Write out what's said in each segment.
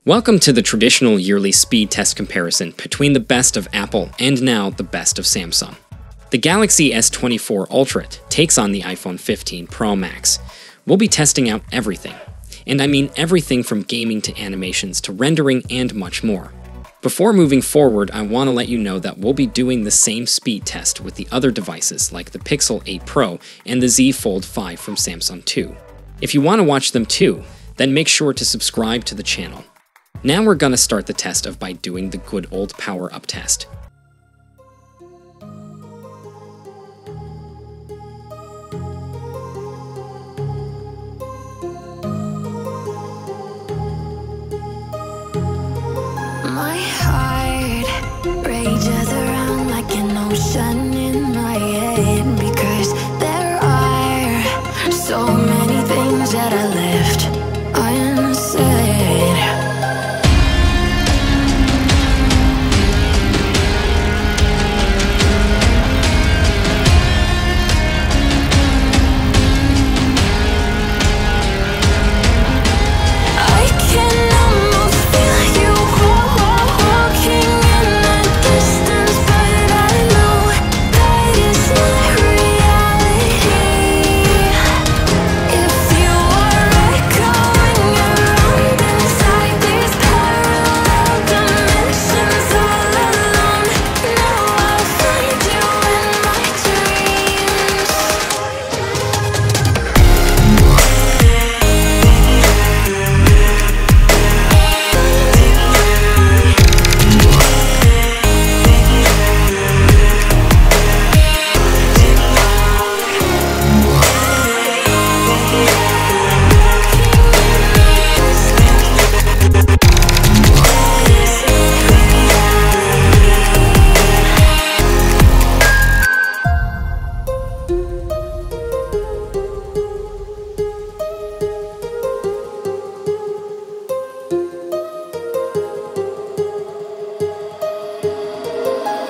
Welcome to the traditional yearly speed test comparison between the best of Apple and now the best of Samsung. The Galaxy S24 Ultra takes on the iPhone 15 Pro Max. We'll be testing out everything. And I mean everything from gaming to animations to rendering and much more. Before moving forward, I want to let you know that we'll be doing the same speed test with the other devices like the Pixel 8 Pro and the Z Fold 5 from Samsung too. If you want to watch them too, then make sure to subscribe to the channel. Now we're gonna start the test by doing the good old power-up test. My heart rages around like an ocean in my head, because there are so many things that I left unsaid.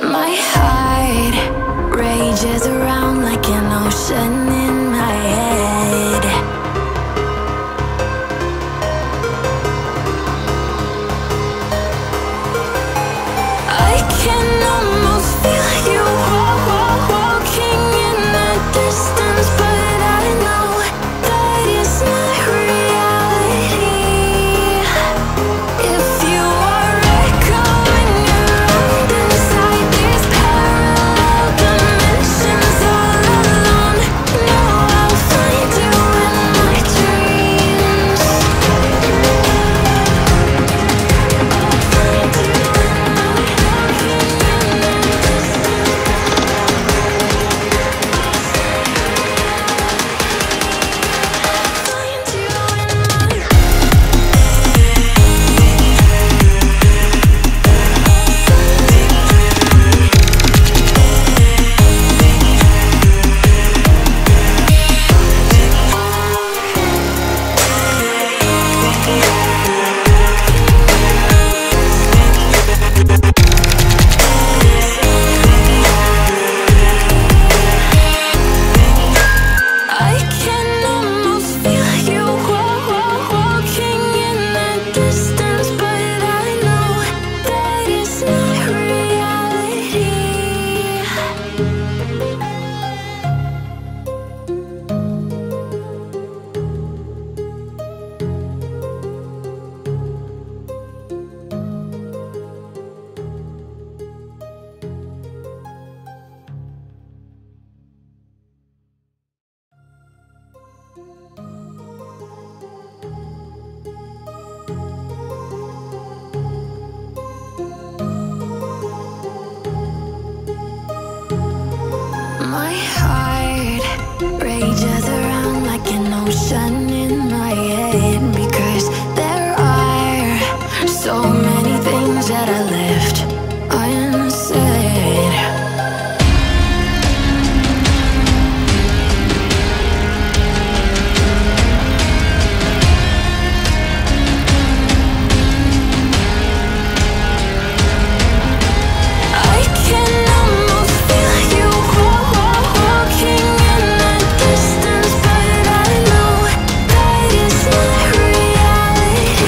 My heart rages around like an ocean in my head. I can almost feel you walking in the distance, but I know that it's not reality. If you are echoing around inside these parallel dimensions all alone, know I'll find you in my dreams. I can almost feel you walking in the distance, but I know that it's not reality. My heart rages around like an ocean in my head, because there are so many things that I left unsaid. I can almost feel you walking in the distance, but I know that it's not reality.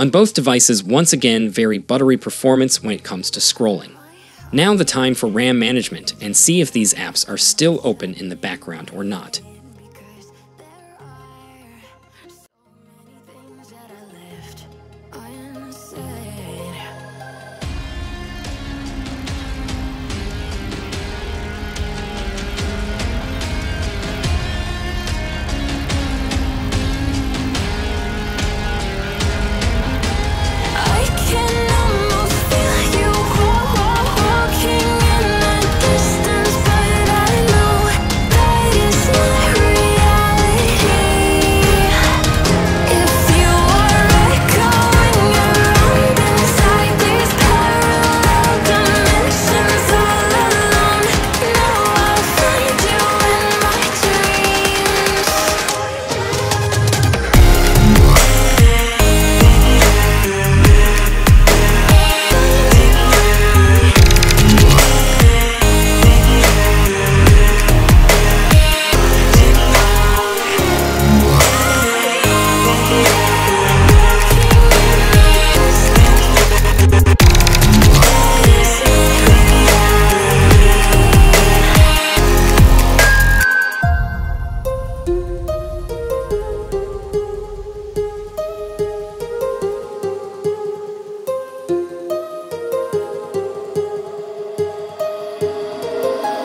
On both devices, once again, very buttery performance when it comes to scrolling. Now the time for RAM management, and see if these apps are still open in the background or not.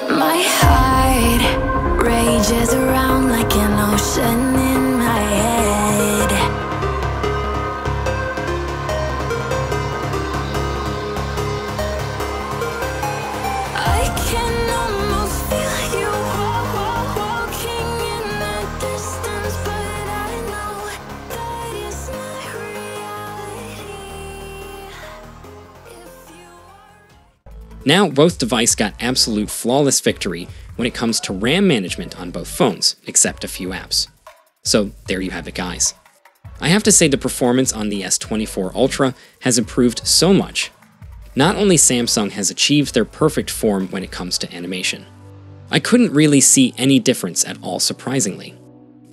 My heart rages around like an ocean in my head. I can almost feel you walking in the distance, but I know that it's not reality. If you are... Now, both devices got absolute flawless victory when it comes to RAM management on both phones, except a few apps. So there you have it, guys. I have to say the performance on the S24 Ultra has improved so much. Not only Samsung has achieved their perfect form when it comes to animation. I couldn't really see any difference at all, surprisingly.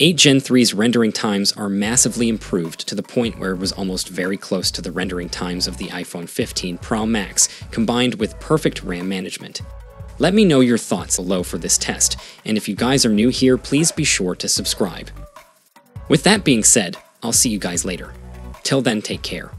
8 Gen 3's rendering times are massively improved to the point where it was almost very close to the rendering times of the iPhone 15 Pro Max, combined with perfect RAM management. Let me know your thoughts below for this test, and if you guys are new here, please be sure to subscribe. With that being said, I'll see you guys later. Till then, take care.